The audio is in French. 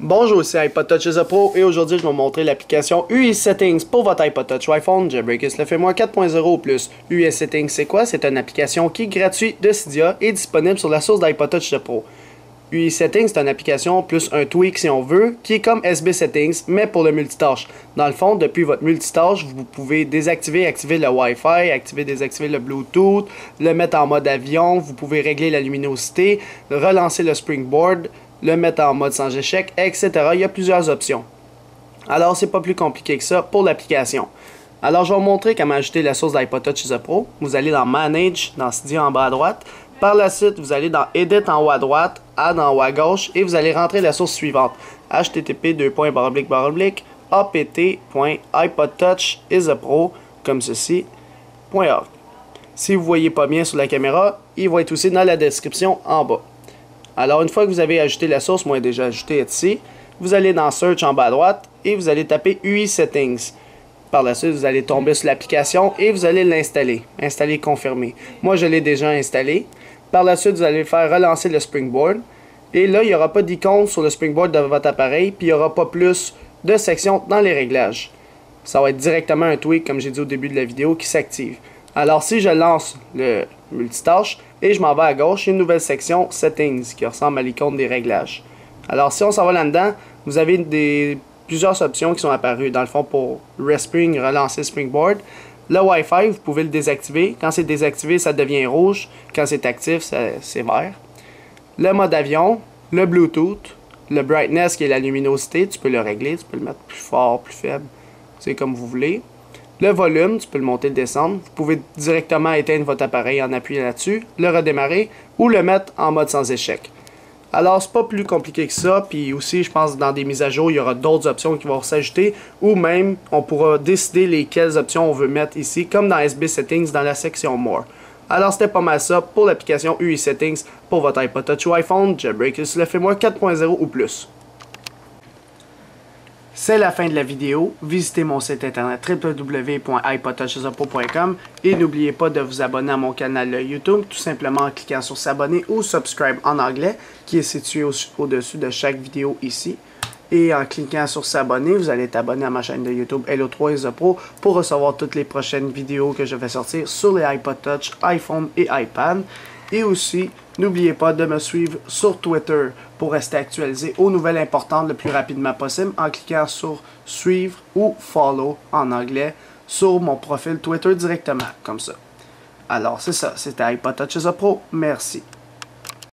Bonjour, c'est iPod Touch is a Pro et aujourd'hui je vais vous montrer l'application UI Settings pour votre iPod Touch ou iPhone Jailbreakers le fait moi 4.0 ou plus. UI Settings c'est quoi? C'est une application qui est gratuite de Cydia et disponible sur la source d'iPod Touch Pro. UI Settings c'est une application plus un tweak si on veut qui est comme SB Settings mais pour le multitâche. Dans le fond, depuis votre multitâche, vous pouvez désactiver et activer le Wi-Fi, activer désactiver le Bluetooth, le mettre en mode avion, vous pouvez régler la luminosité, relancer le Springboard, le mettre en mode sans échec, etc. Il y a plusieurs options. Alors, c'est pas plus compliqué que ça pour l'application. Alors, je vais vous montrer comment ajouter la source d'iPod Touch is a Pro. Vous allez dans Manage, dans Cydia en bas à droite. Par la suite, vous allez dans Edit en haut à droite, Add en haut à gauche, et vous allez rentrer la source suivante. http://apt.ipodtouchisapro, comme ceci, .org. Si vous ne voyez pas bien sur la caméra, il va être aussi dans la description en bas. Alors, une fois que vous avez ajouté la source, moi déjà ajouté ici, vous allez dans Search en bas à droite et vous allez taper UI Settings. Par la suite, vous allez tomber sur l'application et vous allez l'installer. Installer confirmé. Moi, je l'ai déjà installé. Par la suite, vous allez faire relancer le Springboard. Et là, il n'y aura pas d'icône sur le Springboard de votre appareil, puis il n'y aura pas plus de sections dans les réglages. Ça va être directement un tweak, comme j'ai dit au début de la vidéo, qui s'active. Alors, si je lance le multitâche et je m'en vais à gauche, il y a une nouvelle section Settings qui ressemble à l'icône des réglages. Alors, si on s'en va là-dedans, vous avez plusieurs options qui sont apparues. Dans le fond, pour Respring, relancer Springboard. Le Wi-Fi, vous pouvez le désactiver. Quand c'est désactivé, ça devient rouge. Quand c'est actif, c'est vert. Le mode avion, le Bluetooth, le Brightness qui est la luminosité, tu peux le régler, tu peux le mettre plus fort, plus faible. C'est comme vous voulez. Le volume, tu peux le monter et le descendre. Vous pouvez directement éteindre votre appareil en appuyant là-dessus, le redémarrer ou le mettre en mode sans échec. Alors, c'est pas plus compliqué que ça. Puis aussi, je pense que dans des mises à jour, il y aura d'autres options qui vont s'ajouter. Ou même, on pourra décider lesquelles options on veut mettre ici, comme dans SB Settings dans la section More. Alors, c'était pas mal ça pour l'application UI Settings pour votre iPod Touch ou iPhone Jailbreakers le fait moi 4.0 ou plus. C'est la fin de la vidéo. Visitez mon site internet www.ipodtouchisapro.com et n'oubliez pas de vous abonner à mon canal YouTube tout simplement en cliquant sur s'abonner ou subscribe en anglais qui est situé au-dessus de chaque vidéo ici. Et en cliquant sur s'abonner, vous allez être abonné à ma chaîne de YouTube Hello3 is a Pro pour recevoir toutes les prochaines vidéos que je vais sortir sur les iPod Touch, iPhone et iPad. Et aussi, n'oubliez pas de me suivre sur Twitter pour rester actualisé aux nouvelles importantes le plus rapidement possible en cliquant sur suivre ou follow en anglais sur mon profil Twitter directement, comme ça. Alors c'est ça, c'était iPod Touch is a Pro, merci.